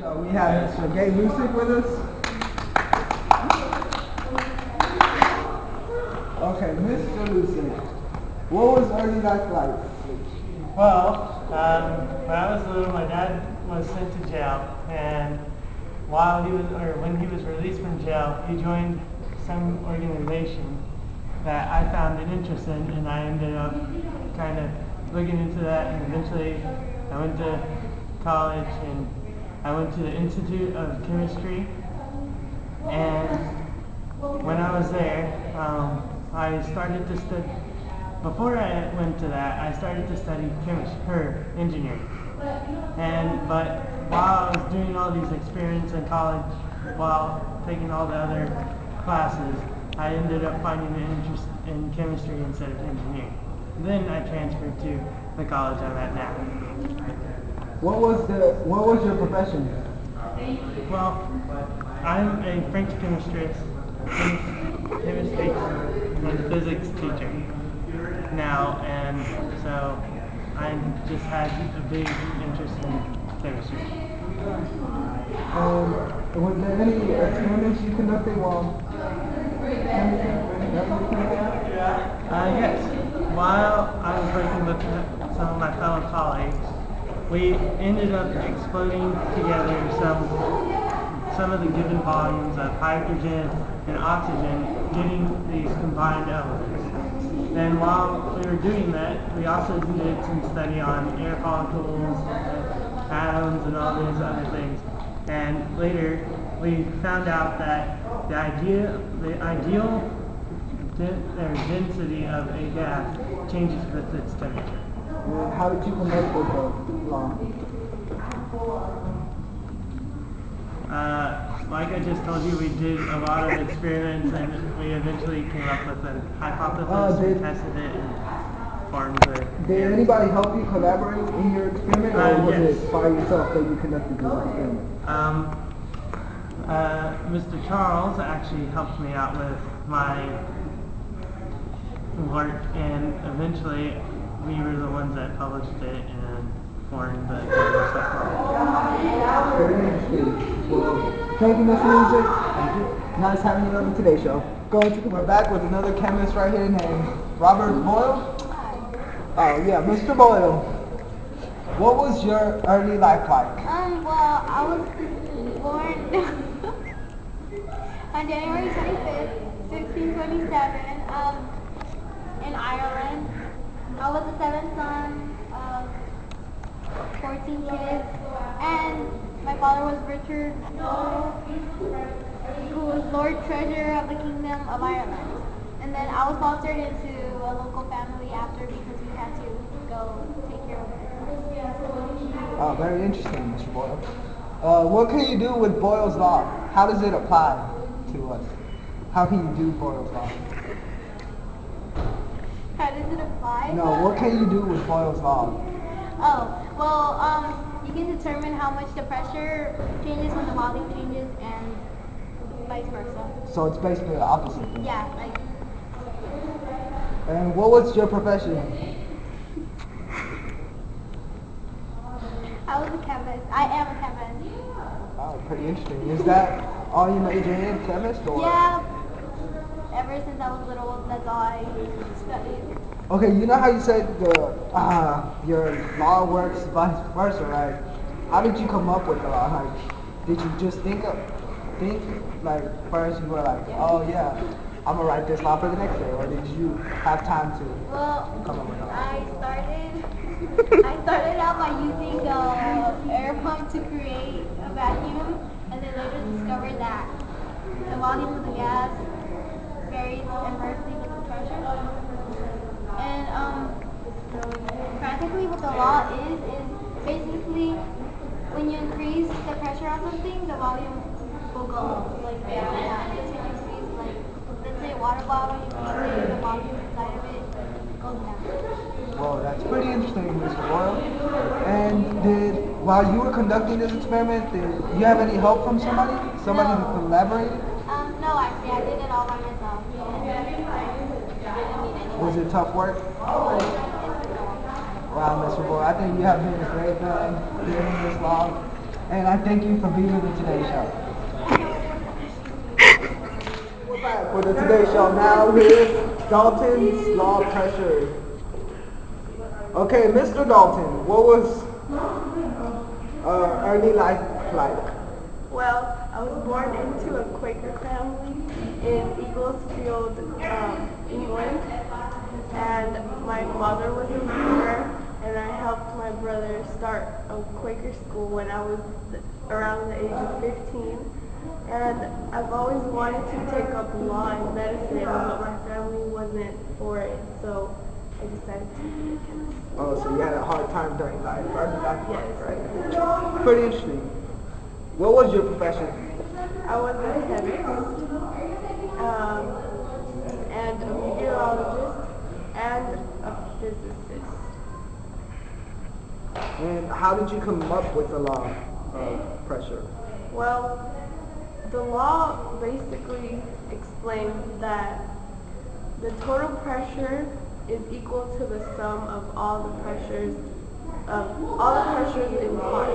So we have Mr. Gay Lucic with us. Okay, Mr. Lucic, what was early life like? Well, when I was little, my dad was sent to jail, and when he was released from jail, he joined some organization that I found an interest in, and I ended up kind of looking into that, and eventually I went to college, and I went to the Institute of Chemistry, and when I was there, I started to study. Before I went to that, I started to study engineering. But while I was doing all these experiments in college, while taking all the other classes, I ended up finding an interest in chemistry instead of engineering. Then I transferred to the college I'm at now. What was your profession? Well, I'm a French chemistry and physics teacher now, and so I just had a big interest in chemistry. Was there any experiments you conducted while Yes. While I was working with some of my fellow colleagues, we ended up exploding together some of the given volumes of hydrogen and oxygen, getting these combined elements. And while we were doing that, we also did some study on air molecules, atoms, and all these other things. And later, we found out that the ideal density of a gas changes with its temperature. How did you come up with the law? Like I just told you, we did a lot of experiments, and we eventually came up with a hypothesis, we tested it, and formed the... Did anybody help you collaborate in your experiment, or was yes. it by yourself that you conducted this experiment? Mr. Charles actually helped me out with my work, and eventually we were the ones that published it and formed the stuff. Very interesting. Well, thank you, Mr. Lucic. Thank you. Nice having you on the Today Show. We're back with another chemist right here named Robert Boyle. Oh yeah, Mr. Boyle. What was your early life like? Well, I was born on January 25th, 1627, in Ireland. I was the seventh son of 14 kids, and my father was Richard Boyle, who was Lord Treasurer of the Kingdom of Ireland. And then I was fostered into a local family after because we had to go take care of it. Oh, very interesting, Mr. Boyle. What can you do with Boyle's Law? How does it apply to us? How can you do Boyle's Law? How does it apply? No, what can you do with Boyle's Law? Oh, well, you can determine how much the pressure changes when the volume changes and vice versa. So it's basically the opposite thing. Yeah, like, And what was your profession? I was a chemist. I am a chemist. Oh, pretty interesting. Is that all you major in, chemist, or? Yeah, ever since I was little, that's all I studied. Okay, you know how you said your law works vice versa, right? How did you come up with the law? Like, did you just think like first you were like, oh yeah, I'm gonna write this law for the next day, or did you have time to come up with the law? I started out by using an air pump to create a vacuum, and then later discovered that the volume of the gas varies inversely with the pressure. And practically what the law is basically when you increase the pressure on something, the volume will go like down. Just when you squeeze, like, let's say a water bottle, you squeeze the volume inside of it goes down. Well, that's pretty interesting, Mr. Boyle. And while you were conducting this experiment, did you have any help from somebody? Somebody who collaborated? No, actually, I did it all by myself. Was it tough work? Wow, Mr. Boyle, I think you have been a great man doing this long. And I thank you for being on the Today Show. We're back for the Today Show. Now here's Dalton's Law of Pressure. Okay, Mr. Dalton, what was early life like? Well, I was born into a Quaker family in Eaglesfield, England, and my mother was a Quaker, and I helped my brother start a Quaker school when I was around the age of 15. And I've always wanted to take up law and medicine, but my family wasn't for it, so I decided to be a chemist. Oh, so you had a hard time during life, early life, Yes. right? Pretty interesting. What was your profession? I was a chemist, and a meteorologist, and a physicist. And how did you come up with the law of pressure? Well, the law basically explains that the total pressure is equal to the sum of all the pressures in parts.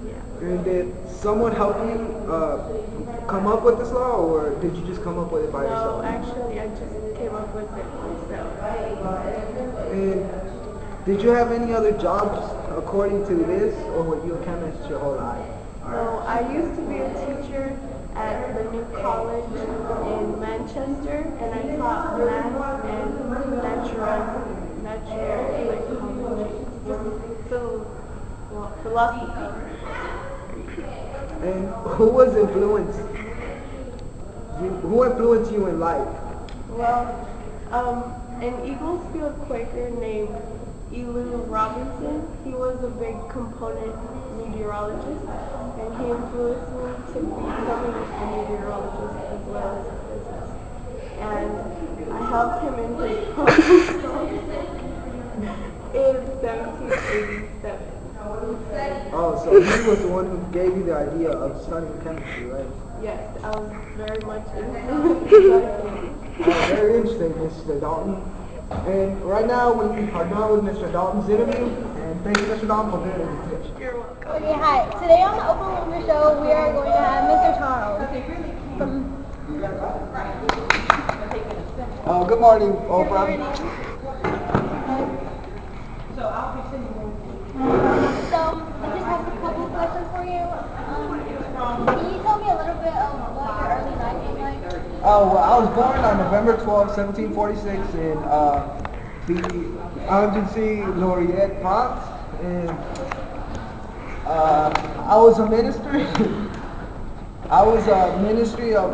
Yeah. And did someone help you come up with this law, or did you just come up with it by No, yourself? actually, I just came up with it myself. And did you have any other jobs according to this, or were you a chemist your whole life? So I used to be a teacher at the New College in Manchester, and I taught math and philosophy. And who influenced you in life? Well, an Eaglesfield Quaker named Elu Robinson, he was a big component meteorologist, and he influenced me to becoming a meteorologist as well as a physicist. And I helped him in his postdoc in 1787. Oh, so he was the one who gave you the idea of studying chemistry, right? Yes, I was very much influenced by him. Very interesting, Mr. Dalton. And right now we are done with Mr. Dalton's interview, and thank you, Mr. Dalton, for being on the show. You're welcome. Okay, hi. Today on the Open Wonder Show, we are going to have Mr. Charles from Good morning, Oprah. So, I just have a couple of questions for you. Can you tell me a little bit of what your early life was like? Oh, well, I was born on November 12, 1746 in the Agency Laurier, France. And I was a ministry. I was a Ministry of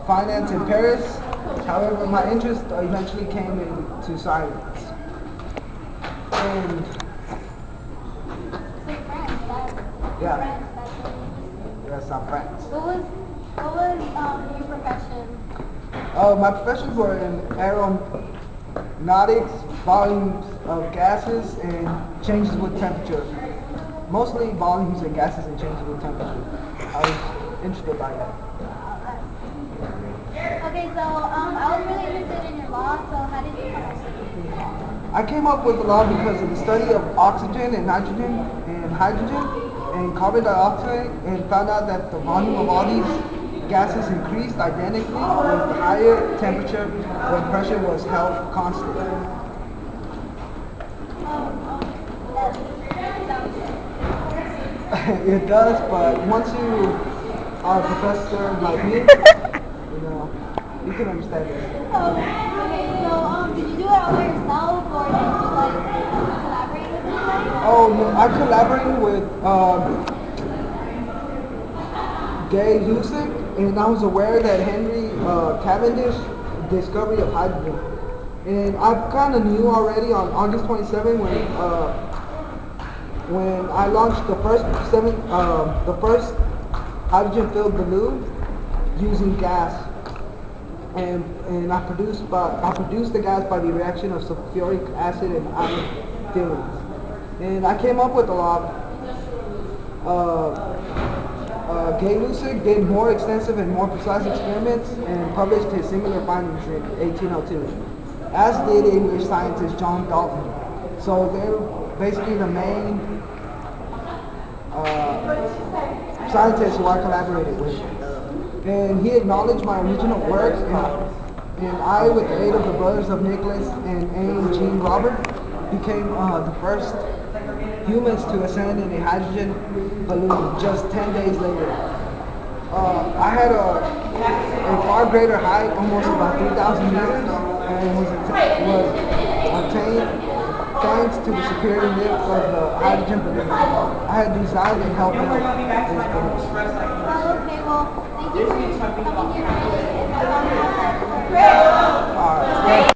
Finance in Paris. However, my interest eventually came into science. And So, France, yeah, France, that's what you yes, I'm France. What was your profession? My professions were in aeronautics, volumes of gases, and changes with temperature. Mostly volumes and gases and changes with temperature. I was interested by that. Okay, so I was really interested in your law, so how did you come up with it? I came up with the law because of the study of oxygen and nitrogen and hydrogen and carbon dioxide, and found out that the volume of all these gases increased identically with higher temperature when pressure was held constant. It does, but once you are a professor like me, you can understand this. Okay, so did you do it all by yourself, or did you collaborate with anybody? Oh, no, I collaborated with Gay Lustig, and I was aware that Henry Cavendish discovery of hydrogen. And I kind of knew already on August 27 when I launched the first hydrogen-filled balloon using gas, and I produced the gas by the reaction of sulfuric acid and iron fillings. And I came up with a lot. Gay Lustig did more extensive and more precise experiments and published his similar findings in 1802, as did English scientist John Dalton. So they're basically the main scientist who I collaborated with. And he acknowledged my original work, and I, with the aid of the brothers of Nicholas and Aim G. Robert, became the first humans to ascend in a hydrogen balloon just 10 days later. I had a far greater height, almost about 3,000 meters, and was obtained thanks to the superior lift of the hydrogen balloon. I had designed and helped build this balloon. Okay, well, thank you for coming here today and helping us. Alright.